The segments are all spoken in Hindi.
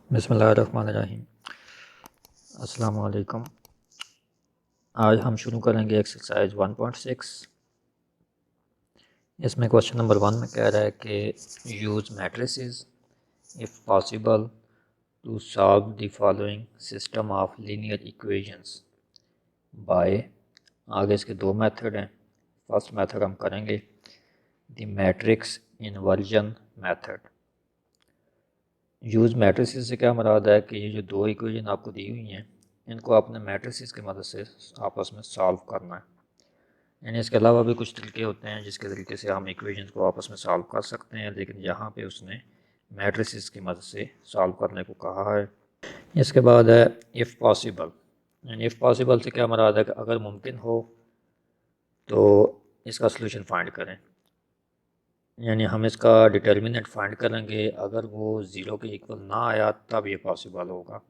बिस्मिल्लाहिर्रहमानिर्रहीम। अस्सलाम वालेकुम। आज हम शुरू करेंगे एक्सरसाइज 1.6। इसमें क्वेश्चन नंबर 1 में कह रहा है कि use matrices if possible to solve the following system of linear equations by. आगे इसके दो मेथड हैं। फर्स्ट मेथड हम करेंगे the matrix inversion method. Use matrices से क्या मुराद है कि ये जो दो इक्वेशन आपको दी हुई हैं इनको आपने मैट्रिसेस की मदद से आपस में सॉल्व करना है। यानी इसके अलावा भी कुछ तरीके होते हैं जिसके तरीके से हम इक्वेशन को आपस में सॉल्व कर सकते हैं, लेकिन यहाँ पे उसने मैट्रिसेस की मदद से सॉल्व करने को कहा है। इसके बाद है इफ़ पॉसिबल। यानी इफ़ पॉसिबल से क्या मुराद है कि अगर मुमकिन हो तो इसका सलूशन फाइंड करें। यानी हम इसका डिटर्मिनेंट फाइंड करेंगे, अगर वो ज़ीरो के इक्वल ना आया तब ये पॉसिबल होगा।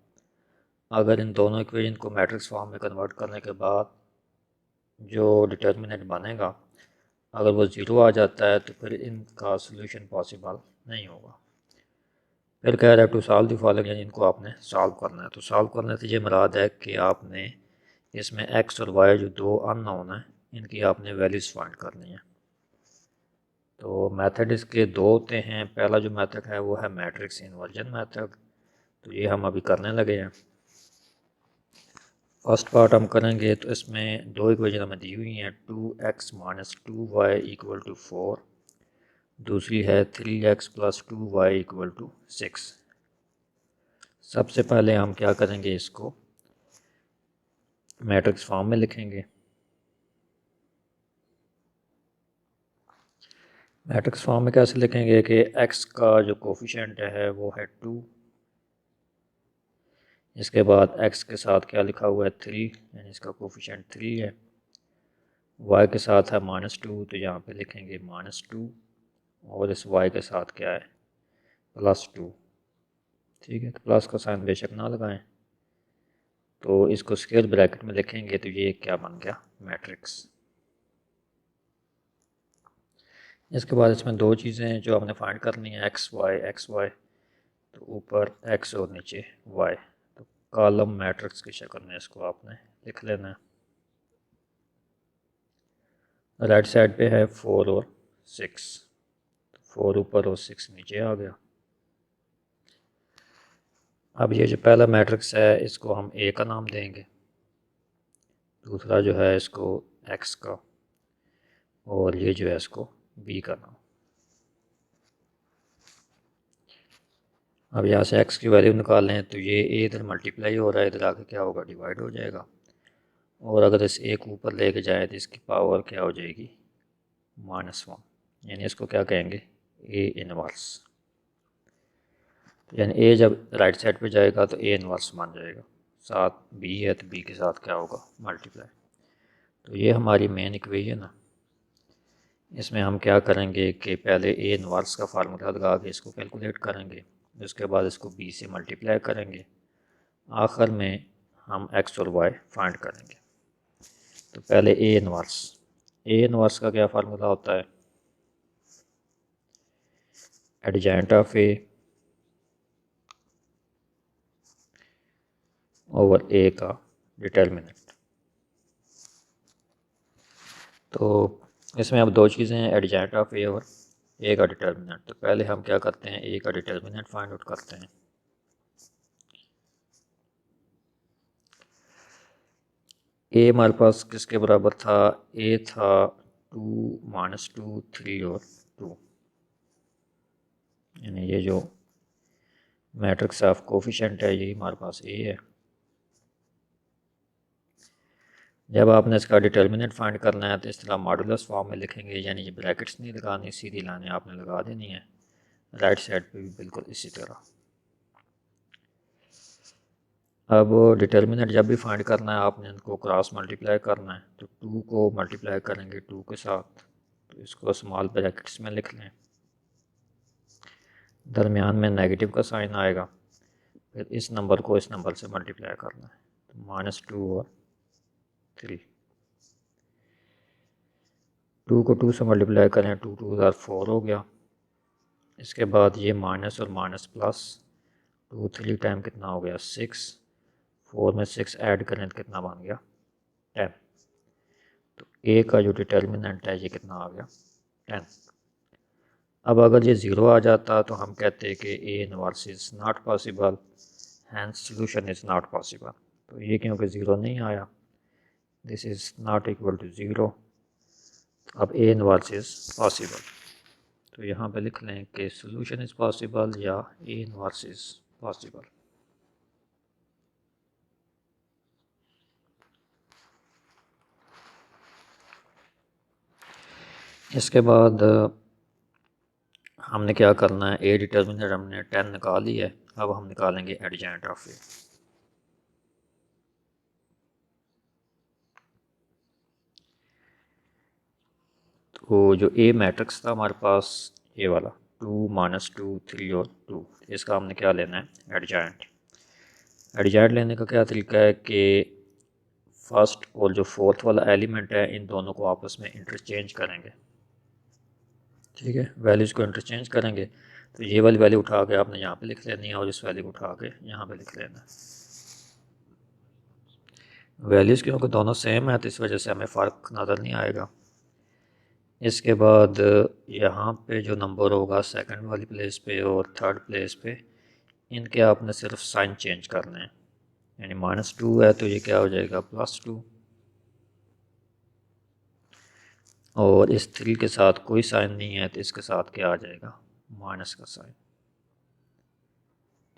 अगर इन दोनों इक्वेशन को मैट्रिक्स फॉर्म में कन्वर्ट करने के बाद जो डिटर्मिनेंट बनेगा अगर वो ज़ीरो आ जाता है तो फिर इनका सलूशन पॉसिबल नहीं होगा। फिर कह रहा है टू सॉल्व द फॉलोइंग, यानी इनको आपने सॉल्व करना है। तो सॉल्व करने से ये मुराद है कि आपने इसमें एक्स और वाई जो दो अननोन है इनकी आपने वैल्यूज़ फाइंड करनी है। तो मेथड इसके दो होते हैं। पहला जो मेथड है वो है मैट्रिक्स इन्वर्जन मेथड, तो ये हम अभी करने लगे हैं। फर्स्ट पार्ट हम करेंगे तो इसमें दो इक्वेशन हमें दी हुई हैं, 2x minus 2y equal to 4। दूसरी है 3x plus 2y equal to 6। सबसे पहले हम क्या करेंगे, इसको मैट्रिक्स फॉर्म में लिखेंगे। मैट्रिक्स फॉर्म में कैसे लिखेंगे कि x का जो कोफिशिएंट है वो है 2। इसके बाद x के साथ क्या लिखा हुआ है 3, यानी इसका कोफिशिएंट 3 है। y के साथ है -2, तो यहाँ पे लिखेंगे -2, और इस y के साथ क्या है +2। ठीक है, तो प्लस का साइन बेशक ना लगाएं, तो इसको स्क्वायर ब्रैकेट में लिखेंगे तो ये क्या बन गया मैट्रिक्स। इसके बाद इसमें दो चीज़ें जो हमने फाइंड करनी है, एक्स वाई। तो ऊपर एक्स और नीचे वाई, तो कॉलम मैट्रिक्स की शक्ल में इसको आपने लिख लेना है। राइट साइड पे है 4 और 6, तो 4 ऊपर और 6 नीचे आ गया। अब ये जो पहला मैट्रिक्स है इसको हम ए का नाम देंगे, दूसरा जो है इसको एक्स का, और ये जो है इसको बी का नाम। अब यहाँ से x की वैल्यू निकालें तो ये a इधर मल्टीप्लाई हो रहा है, इधर आके क्या होगा डिवाइड हो जाएगा, और अगर इस a को ऊपर लेके जाए तो इसकी पावर क्या हो जाएगी -1, यानी इसको क्या कहेंगे a इनवर्स। तो यानी a जब राइट साइड पे जाएगा तो a इनवर्स बन जाएगा। साथ b है तो b के साथ क्या होगा मल्टीप्लाई। तो ये हमारी मेन इक्वेशन है। इसमें हम क्या करेंगे कि पहले a इनवर्स का फार्मूला लगा के इसको कैलकुलेट करेंगे, उसके बाद इसको b से मल्टीप्लाई करेंगे, आखिर में हम x और y फाइंड करेंगे। तो पहले ए इनवर्स का क्या फार्मूला होता है, एडजेंट ऑफ ए ओवर ए का डिटर्मिनेंट। तो इसमें अब दो चीज़ें हैं, एडजेंट ऑफ ए और ए का डिटर्मिनेंट। तो पहले हम क्या करते हैं, ए का डिटर्मिनेंट फाइंड आउट करते हैं। ए हमारे पास किसके बराबर था, ए था 2 -2 3 और 2, यानी ये जो मैट्रिक्स ऑफ कोफिशिएंट है यही हमारे पास ए है। जब आपने इसका डिटर्मिनेंट फाइंड करना है तो इस तरह मॉडुलस फॉर्म में लिखेंगे, यानी ये ब्रैकेट्स नहीं लगानी, सीधी लाने आपने लगा देनी है। राइट साइड पे भी बिल्कुल इसी तरह। अब डिटर्मिनेंट जब भी फाइंड करना है आपने इनको क्रॉस मल्टीप्लाई करना है, तो 2 को मल्टीप्लाई करेंगे 2 के साथ, तो इसको स्मॉल ब्रैकेट्स में लिख लें, दरमियान में नेगेटिव का साइन आएगा, फिर इस नंबर को इस नंबर से मल्टीप्लाई करना है, तो -2 और 3। 2 को 2 से मल्टीप्लाई करें, 2 2 4 हो गया। इसके बाद ये माइनस और माइनस प्लस, 2 3 टाइम कितना हो गया 6, 4 में 6 ऐड करें तो कितना बन गया 10। तो ए का जो डिटर्मिनेंट है ये कितना आ गया 10। अब अगर ये ज़ीरो आ जाता तो हम कहते हैं कि A inverse is not possible, hence solution is not possible. तो ये क्योंकि ज़ीरो नहीं आया, this is not equal to zero, अब ए इनवर्स इज़ पॉसिबल। तो यहाँ पे लिख लें कि सॉल्यूशन इज़ पॉसिबल या ए इनवर्स इज़ पॉसिबल। इसके बाद हमने क्या करना है, ए डिटर्मिनेंट हमने 10 निकाल ली है, अब हम निकालेंगे एडजेंट ऑफ ए। तो जो ए मैट्रिक्स था हमारे पास ये वाला 2 -2 3 और 2, इसका हमने क्या लेना है एडजेंट। एडजेंट लेने का क्या तरीका है कि फर्स्ट और जो फोर्थ वाला एलिमेंट है इन दोनों को आपस में इंटरचेंज करेंगे। ठीक है, वैल्यूज़ को इंटरचेंज करेंगे। तो ये वाली वैल्यू उठा के आपने यहाँ पे लिख लेनी है और इस वैल्यू को उठा के यहाँ पे लिख लेना है। वैल्यूज़ क्योंकि दोनों सेम है तो इस वजह से हमें फ़र्क नज़र नहीं आएगा। इसके बाद यहाँ पे जो नंबर होगा सेकंड वाली प्लेस पे और थर्ड प्लेस पे, इनके आपने सिर्फ साइन चेंज करने हैं। यानी -2 है तो ये क्या हो जाएगा +2, और इस 3 के साथ कोई साइन नहीं है तो इसके साथ क्या आ जाएगा माइनस का साइन।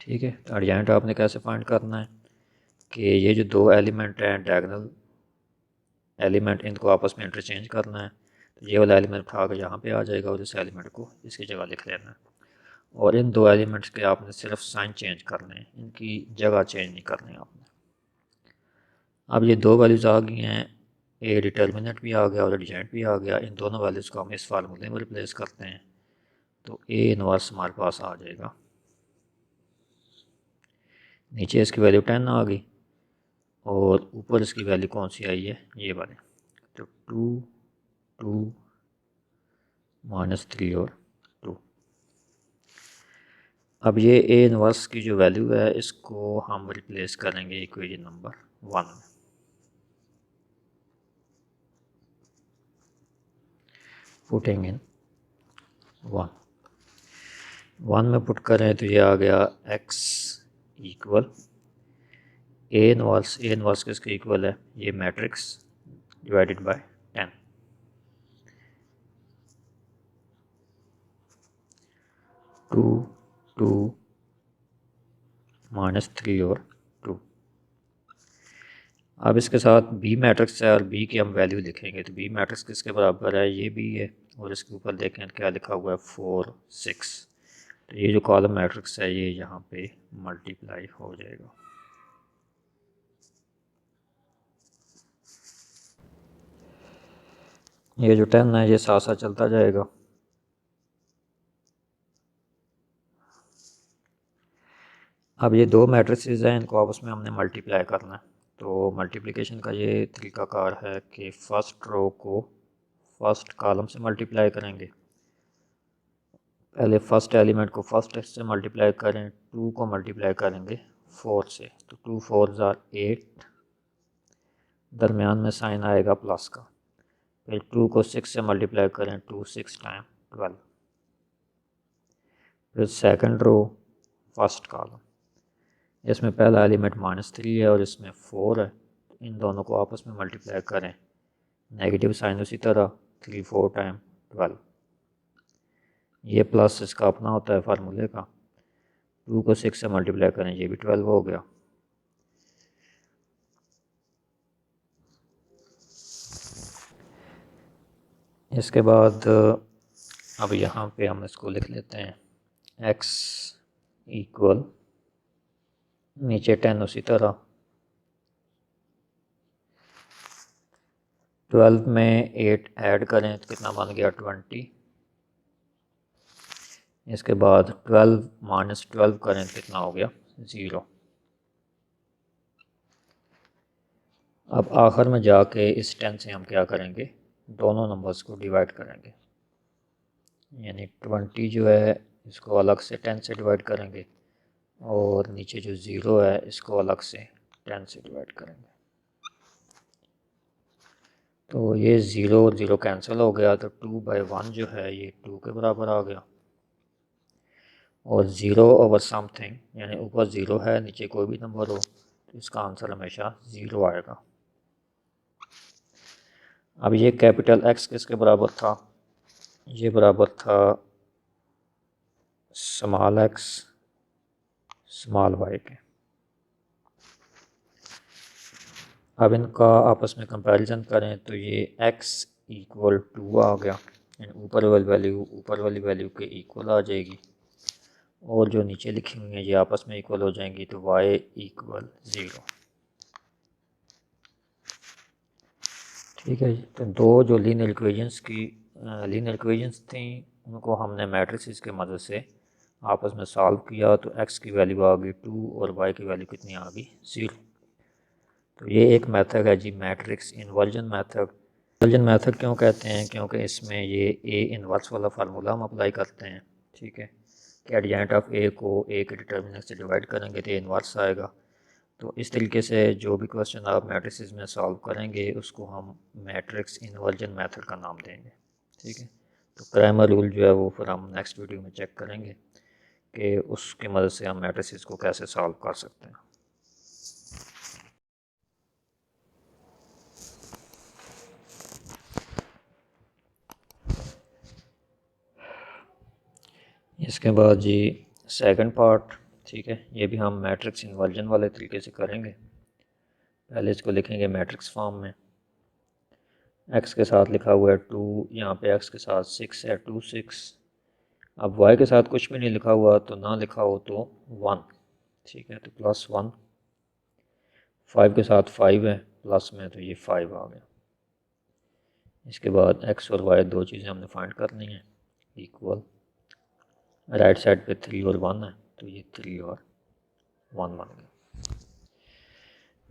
ठीक है, तो एडजेंट आपने कैसे फाइंड करना है कि ये जो दो एलिमेंट हैं डायगोनल एलिमेंट, इनको आपस में इंटरचेंज करना है। तो ये वाला एलिमेंट उठा कर यहाँ पे आ जाएगा और इस एलिमेंट को इसकी जगह लिख लेना है, और इन दो एलिमेंट्स के आपने सिर्फ साइन चेंज करने हैं, इनकी जगह चेंज नहीं करनी आपने। अब ये दो वैल्यूज़ आ गई हैं, ए डिटर्मिनेंट भी आ गया और एडजेंट भी आ गया। इन दोनों वैल्यूज़ को हम इस फार्मूले में रिप्लेस करते हैं तो ए इनवर्स हमारे पास आ जाएगा। नीचे इसकी वैल्यू 10 आ गई और ऊपर इसकी वैल्यू कौन सी आई है ये वाले, तो 2 2 -3 और 2। अब ये ए इनवर्स की जो वैल्यू है इसको हम रिप्लेस करेंगे इक्वेशन नंबर 1 में। पुटिंग इन 1 में पुट करें तो ये आ गया x इक्वल ए इनवर्स किसके इक्वल है, ये मैट्रिक्स डिवाइडेड बाय 10। 2 2 -3 और 2। अब इसके साथ बी मैट्रिक्स है और बी की हम वैल्यू लिखेंगे, तो बी मैट्रिक्स किसके बराबर है, ये बी है, और इसके ऊपर देखें क्या लिखा हुआ है 4 6। तो ये जो कॉलम मैट्रिक्स है ये यहाँ पे मल्टीप्लाई हो जाएगा। ये जो 10 है ये साथ साथ चलता जाएगा। अब ये दो मैट्रिसेस हैं, इनको आपस में हमने मल्टीप्लाई करना है। तो मल्टीप्लिकेशन का ये तरीकाकार है कि फ़र्स्ट रो को फर्स्ट कॉलम से मल्टीप्लाई करेंगे। पहले फर्स्ट एलिमेंट को फर्स्ट से मल्टीप्लाई करें, 2 को मल्टीप्लाई करेंगे 4 से, तो 2 4 8, दरमियान में साइन आएगा प्लस का। फिर 2 को 6 से मल्टीप्लाई करें, 2 6 टाइम 12। फिर सेकंड रो फर्स्ट कॉलम, इसमें पहला एलिमेंट -3 है और इसमें 4 है, इन दोनों को आपस में मल्टीप्लाई करें, नेगेटिव साइन उसी तरह 3 4 टाइम 12। ये प्लस इसका अपना होता है फार्मूले का। 2 को 6 से मल्टीप्लाई करें, ये भी 12 हो गया। इसके बाद अब यहाँ पे हम इसको लिख लेते हैं x इक्वल नीचे 10 उसी तरह, 12 में 8 ऐड करें तो कितना बन गया 20। इसके बाद 12 -12 करें तो कितना हो गया 0। अब आखिर में जाके इस 10 से हम क्या करेंगे, दोनों नंबर्स को डिवाइड करेंगे। यानी 20 जो है इसको अलग से 10 से डिवाइड करेंगे और नीचे जो ज़ीरो है इसको अलग से 10 से डिवाइड करेंगे। तो ये ज़ीरो और ज़ीरो कैंसिल हो गया, तो 2/1 जो है ये 2 के बराबर आ गया। और ज़ीरो ओवर समथिंग यानी ऊपर ज़ीरो है नीचे कोई भी नंबर हो तो इसका आंसर हमेशा ज़ीरो आएगा। अब ये कैपिटल एक्स किसके बराबर था? ये बराबर था स्मॉल एक्स स्मॉल वाई के। अब इनका आपस में कंपैरिजन करें तो ये x इक्वल 2 आ गया, यानी ऊपर वाली वैल्यू के इक्वल आ जाएगी, और जो नीचे लिखी हुई है ये आपस में इक्वल हो जाएंगी, तो y इक्वल 0। ठीक है जी। तो दो जो लीनियर इक्वेशंस थी उनको हमने मैट्रिसेस के मदद से आपस में सॉल्व किया, तो x की वैल्यू आ गई 2 और y की वैल्यू कितनी आ गई 0। तो ये एक मेथड है जी matrix inversion method. Inversion method क्यों कहते हैं? क्योंकि इसमें ये ए इन्वर्स वाला फार्मूला हम अप्लाई करते हैं। ठीक है, कि एडजेंट ऑफ ए को ए के डिटर्मिनेंट से डिवाइड करेंगे तो ए इन्वर्स आएगा। तो इस तरीके से जो भी क्वेश्चन आप मैट्रिसेस में सॉल्व करेंगे उसको हम मैट्रिक्स इन्वर्जन मेथड का नाम देंगे। ठीक है, तो क्रैमर रूल जो है वो फिर हम नेक्स्ट वीडियो में चेक करेंगे कि उसकी मदद से हम मैट्रिसेस को कैसे सॉल्व कर सकते हैं। इसके बाद जी सेकंड पार्ट, ठीक है, ये भी हम मैट्रिक्स इन्वर्जन वाले तरीके से करेंगे। पहले इसको लिखेंगे मैट्रिक्स फॉर्म में, x के साथ लिखा हुआ है 2, यहाँ पे x के साथ 6 है 2 6। अब y के साथ कुछ भी नहीं लिखा हुआ तो ना लिखा हो तो 1। ठीक है, तो +1। 5 के साथ 5 है प्लस में, तो ये 5 आ गया। इसके बाद x और y दो चीज़ें हमने फाइंड करनी है, इक्वल राइट साइड पे 3 और 1 है, तो ये 3 और 1 बन गया।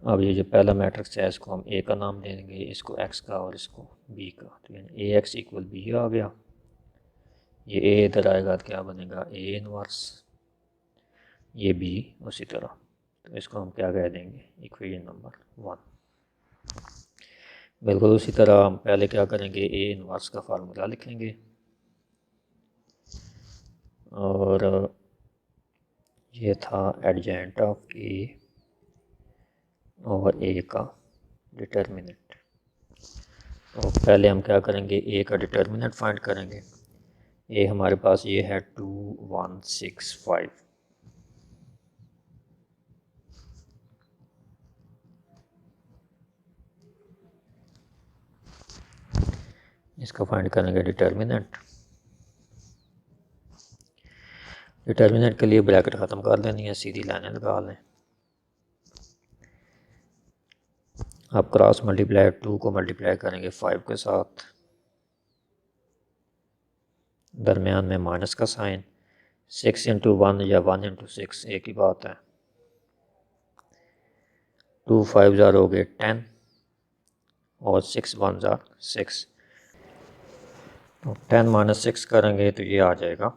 अब ये जो पहला मैट्रिक्स है इसको हम ए का नाम दे देंगे, इसको एक्स का और इसको बी का, तो यानी ए एक्स इक्वल बी आ गया। ये ए इधर आएगा तो क्या बनेगा ए इनवर्स, ये बी उसी तरह, तो इसको हम क्या कह देंगे इक्वेशन नंबर 1। बिल्कुल उसी तरह हम पहले क्या करेंगे ए इनवर्स का फार्मूला लिखेंगे और ये था एडजेंट ऑफ ए और ए का डिटर्मिनेंट। तो पहले हम क्या करेंगे ए का डिटर्मिनेंट फाइंड करेंगे। ए हमारे पास ये है 2 1 6 5। इसका फाइंड करेंगे डिटर्मिनेंट। डिटर्मिनेंट के लिए ब्रैकेट ख़त्म कर लेनी है, सीधी लाइनें लगा लें। अब क्रॉस मल्टीप्लाई 2 को मल्टीप्लाई करेंगे 5 के साथ, दरमियान में माइनस का साइन, 6 इंटू 1 या 1 इंटू 6 एक ही बात है। 2 5 ज़ार हो गए 10 और 6 1 ज़ार 6, तो 10 माइनस 6 करेंगे तो ये आ जाएगा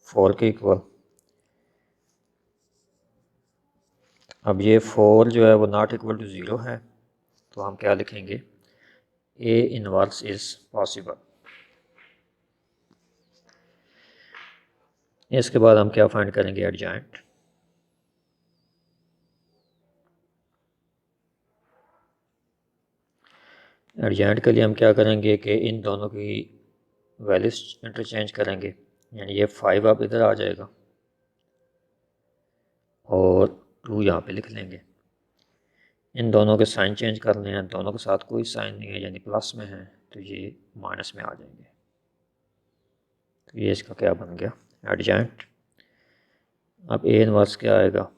4 के इक्वल। अब ये 4 जो है वो नॉट इक्वल टू 0 है, तो हम क्या लिखेंगे ए इनवर्स इज़ पॉसिबल। इसके बाद हम क्या फाइंड करेंगे एडजेंट। एडजेंट के लिए हम क्या करेंगे कि इन दोनों की वैल्यूज इंटरचेंज करेंगे, यानी ये 5 अब इधर आ जाएगा और 2 यहाँ पे लिख लेंगे। इन दोनों के साइन चेंज करने हैं, दोनों के साथ कोई साइन नहीं है यानी प्लस में है, तो ये माइनस में आ जाएंगे। तो ये इसका क्या बन गया एडजेंट। अब ए इनवर्स क्या आएगा,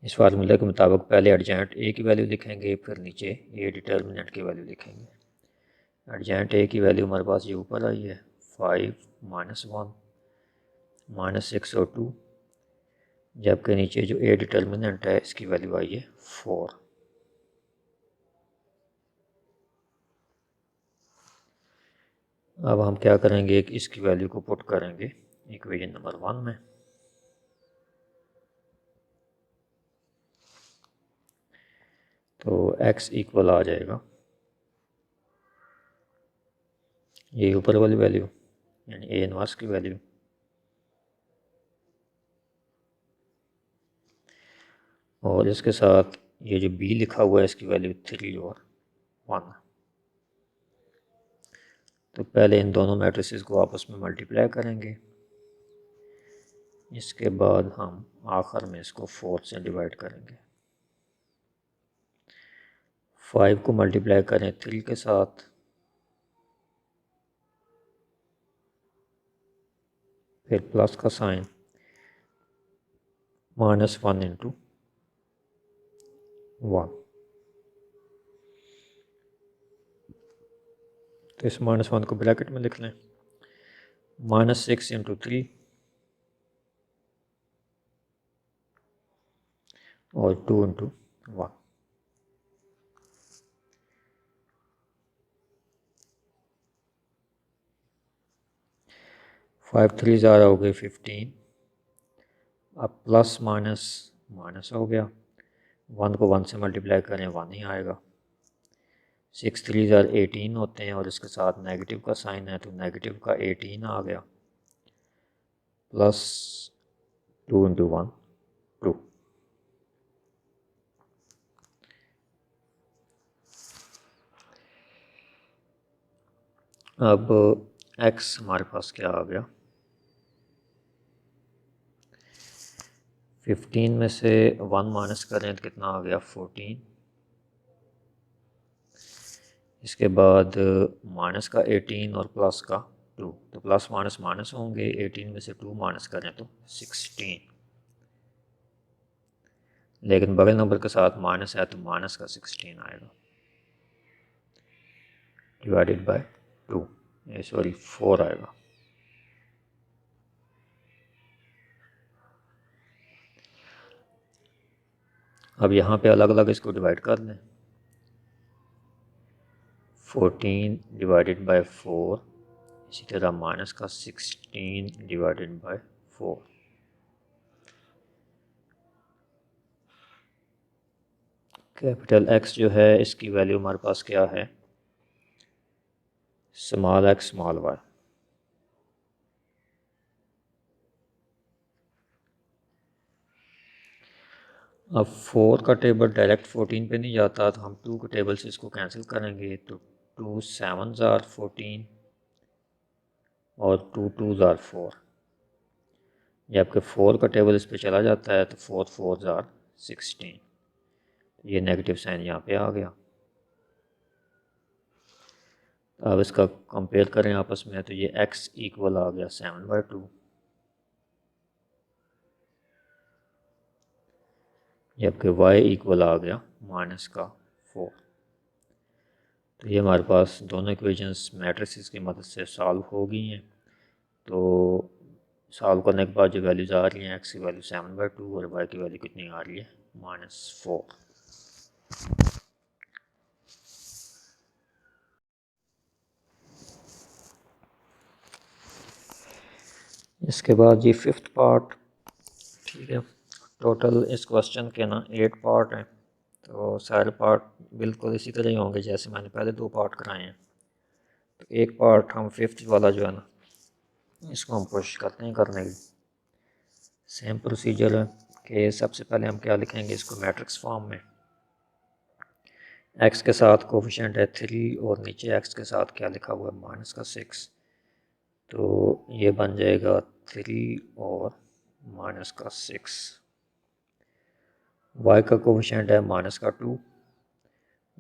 इस फार्मूले के मुताबिक पहले एडजेंट ए की वैल्यू लिखेंगे, फिर नीचे ए डिटर्मिनेंट की वैल्यू लिखेंगे। एडजेंट ए की वैल्यू हमारे पास ये ऊपर आई है 5 -1 -6 और 2, जबकि नीचे जो ए डिटर्मिनेंट है इसकी वैल्यू आई है 4। अब हम क्या करेंगे कि इसकी वैल्यू को पुट करेंगे इक्वेशन नंबर 1 में। तो x इक्वल आ जाएगा ये ऊपर वाली वैल्यू यानी a इनवर्स की वैल्यू और इसके साथ ये जो b लिखा हुआ है इसकी वैल्यू 3 और 1। तो पहले इन दोनों मैट्रिसेस को आपस में मल्टीप्लाई करेंगे, इसके बाद हम आखिर में इसको 4 से डिवाइड करेंगे। 5 को मल्टीप्लाई करें 3 के साथ, फिर प्लस का साइन, -1 इंटू 1। तो इस -1 को ब्रैकेट में लिख लें, -6 इंटू 3 और 2 इंटू 1। 5 3 ज़ारा हो गए 15। अब प्लस माइनस माइनस हो गया, 1 को 1 से मल्टीप्लाई करें 1 ही आएगा। 6 3 ज़ार 18 होते हैं और इसके साथ नेगेटिव का साइन है तो नेगेटिव का 18 आ गया, प्लस 2 इंटू 1 2। अब x हमारे पास क्या आ गया, 15 में से 1 माइनस करें तो कितना आ गया 14। इसके बाद माइनस का 18 और प्लस का 2, तो प्लस माइनस माइनस होंगे, 18 में से 2 माइनस करें तो 16। लेकिन बगल नंबर के साथ माइनस है तो माइनस का 16 आएगा डिवाइडेड बाय 2, सॉरी 4 आएगा। अब यहाँ पे अलग अलग इसको डिवाइड कर लें, 14 डिवाइडेड बाय 4, इसी तरह माइनस का 16 डिवाइडेड बाय 4। कैपिटल X जो है इसकी वैल्यू हमारे पास क्या है, स्मॉल x स्मॉल y। अब 4 का टेबल डायरेक्ट 14 पे नहीं जाता तो हम 2 के टेबल से इसको कैंसिल करेंगे, तो 2 7 ज़ार 14 और 2 2 ज़ार 4। जबकि 4 का टेबल इस पे चला जाता है तो 4 4 ज़ार 16। ये नेगेटिव साइन यहाँ पे आ गया। अब इसका कंपेयर करें आपस में तो ये x इक्वल आ गया 7/2, जबकि y इक्वल आ गया माइनस का 4। तो ये हमारे पास दोनों इक्वेशंस मैट्रिसेस की मदद से सॉल्व हो गई हैं। तो सॉल्व करने के बाद जो वैल्यूज़ आ रही हैं, x की वैल्यू 7/2 और y की वैल्यू कितनी आ रही है -4। इसके बाद ये 5th पार्ट, ठीक है। टोटल इस क्वेश्चन के ना 8 पार्ट हैं, तो सारे पार्ट बिल्कुल इसी तरह ही होंगे जैसे मैंने पहले 2 पार्ट कराए हैं। तो एक पार्ट हम 5th वाला जो है ना इसको हम कोशिश करते हैं करने की। सेम प्रोसीजर है कि सबसे पहले हम क्या लिखेंगे, इसको मैट्रिक्स फॉर्म में, x के साथ कोफिशिएंट है 3 और नीचे x के साथ क्या लिखा हुआ है -6। तो ये बन जाएगा 3 और -6। y का कोफिशिएंट है -2,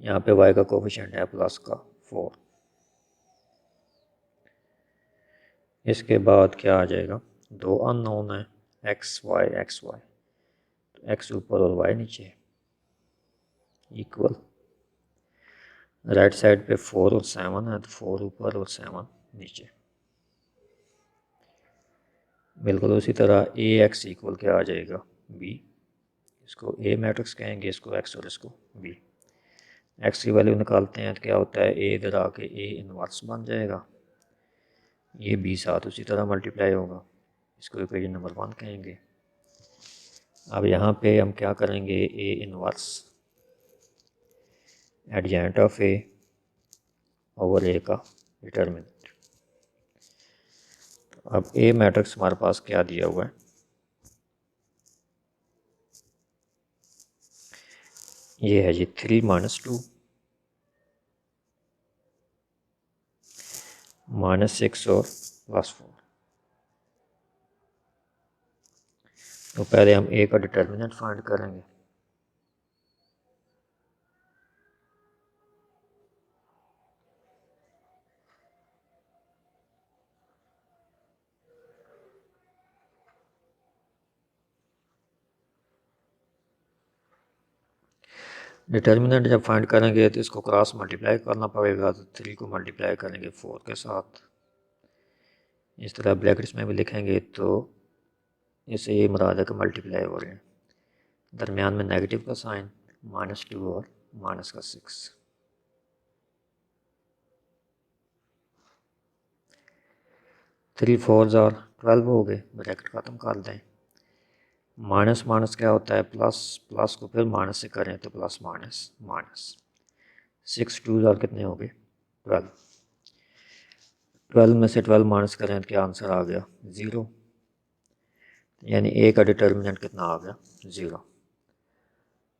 यहाँ पे y का कोफिशिएंट है +4। इसके बाद क्या आ जाएगा, 2 अननोन है x y, तो x ऊपर और y नीचे इक्वल। राइट साइड पे 4 और 7 है तो 4 ऊपर और 7 नीचे। बिल्कुल उसी तरह ए एक्स इक्वल क्या आ जाएगा b, इसको a मैट्रिक्स कहेंगे, इसको x और इसको b। x की वैल्यू निकालते हैं तो क्या होता है, a इधर आके a इनवर्स बन जाएगा, ये b साथ उसी तरह मल्टीप्लाई होगा। इसको इक्वेशन नंबर 1 कहेंगे। अब यहाँ पे हम क्या करेंगे, A inverse adjoint of A over A का डिटर्मिनेंट। अब ए मैट्रिक्स हमारे पास क्या दिया हुआ है, ये है जी 3 - 2 -6 और +4। तो पहले हम ए का डिटर्मिनेंट फाइंड करेंगे। डिटर्मिनेंट जब फाइंड करेंगे तो इसको क्रॉस मल्टीप्लाई करना पड़ेगा, तो 3 को मल्टीप्लाई करेंगे 4 के साथ। इस तरह ब्रैकेट्स में भी लिखेंगे तो इससे ये मुराद है कि मल्टीप्लाई हो रहे हैं। दरमियान में नेगेटिव का साइन, -2 और -6। 3 4 12 हो गए, ब्रैकेट ख़त्म कर दें। माइनस माइनस क्या होता है, प्लस, प्लस को फिर माइनस से करें तो प्लस माइनस माइनस। 6 2 कितने हो गए, 12। 12 में से 12 माइनस करें तो क्या आंसर आ गया, 0। यानी ए का डिटर्मिनेंट कितना आ गया, 0।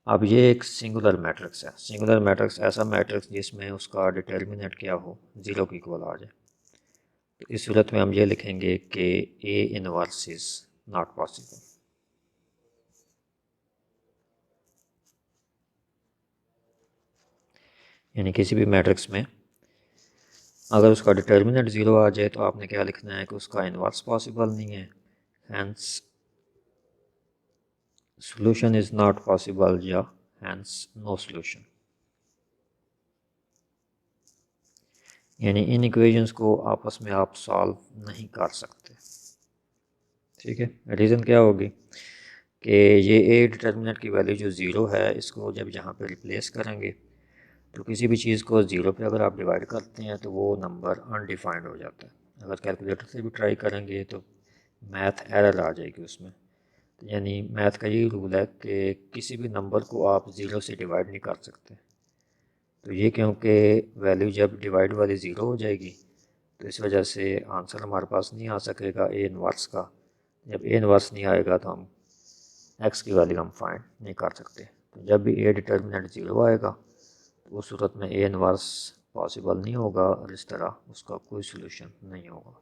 अब ये एक सिंगुलर मैट्रिक्स है। सिंगुलर मैट्रिक्स ऐसा मैट्रिक्स जिसमें उसका डिटर्मिनेंट क्या हो, 0 की इक्वल आ जाए। तो इस सूरत में हम ये लिखेंगे कि A inverse is not possible. यानी किसी भी मैट्रिक्स में अगर उसका डिटर्मिनेंट 0 आ जाए तो आपने क्या लिखना है कि उसका इनवर्स पॉसिबल नहीं है, hence solution is not possible या हैंस नो सॉल्यूशन। यानी इन इक्वेशंस को आपस में आप सॉल्व नहीं कर सकते। ठीक है, रीज़न क्या होगी कि ये ए डिटर्मिनेंट की वैल्यू जो 0 है, इसको जब यहाँ पे रिप्लेस करेंगे तो किसी भी चीज़ को 0 पे अगर आप डिवाइड करते हैं तो वो नंबर अनडिफाइंड हो जाता है। अगर कैलकुलेटर से भी ट्राई करेंगे तो मैथ एरर आ जाएगी उसमें। तो यानी मैथ का यही रूल है कि किसी भी नंबर को आप 0 से डिवाइड नहीं कर सकते। तो ये क्योंकि वैल्यू जब डिवाइड वाली 0 हो जाएगी तो इस वजह से आंसर हमारे पास नहीं आ सकेगा ए इनवर्स का। जब ए इनवर्स नहीं आएगा तो हम एक्स की वैल्यू हम फाइंड नहीं कर सकते। तो जब भी ए डिटर्मिनेंट 0 आएगा तो उस सूरत में ए इनवर्स पॉसिबल नहीं होगा और इस तरह उसका कोई सॉल्यूशन नहीं होगा।